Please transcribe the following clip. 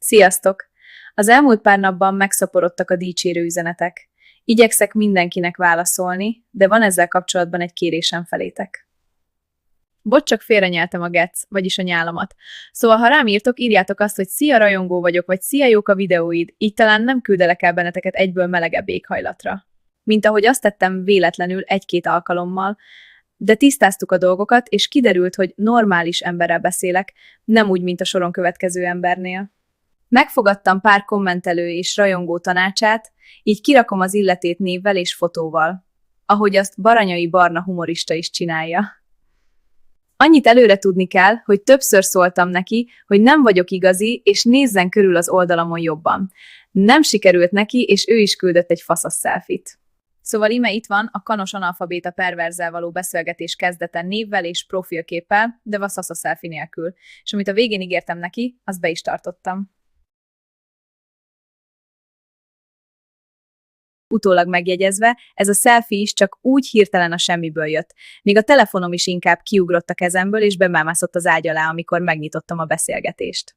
Sziasztok! Az elmúlt pár napban megszaporodtak a dicsérő üzenetek. Igyekszek mindenkinek válaszolni, de van ezzel kapcsolatban egy kérésem felétek. Bocs, csak félrenyeltem a gec, vagyis a nyálamat. Szóval, ha rám írtok, írjátok azt, hogy szia rajongó vagyok, vagy szia jók a videóid, így talán nem küldelek el benneteket egyből melegebb éghajlatra. Mint ahogy azt tettem véletlenül egy-két alkalommal, de tisztáztuk a dolgokat, és kiderült, hogy normális emberrel beszélek, nem úgy, mint a soron következő embernél. Megfogadtam pár kommentelő és rajongó tanácsát, így kirakom az illetét névvel és fotóval, ahogy azt Baranyai Barna humorista is csinálja. Annyit előre tudni kell, hogy többször szóltam neki, hogy nem vagyok igazi, és nézzen körül az oldalamon jobban. Nem sikerült neki, és ő is küldött egy faszas selfit. Szóval íme itt van a kanos analfabéta perverzel való beszélgetés kezdete névvel és profilképpel, de vasszasz a selfie nélkül, és amit a végén ígértem neki, azt be is tartottam. Utólag megjegyezve, ez a selfie is csak úgy hirtelen a semmiből jött. Még a telefonom is inkább kiugrott a kezemből, és bemámászott az ágy alá, amikor megnyitottam a beszélgetést.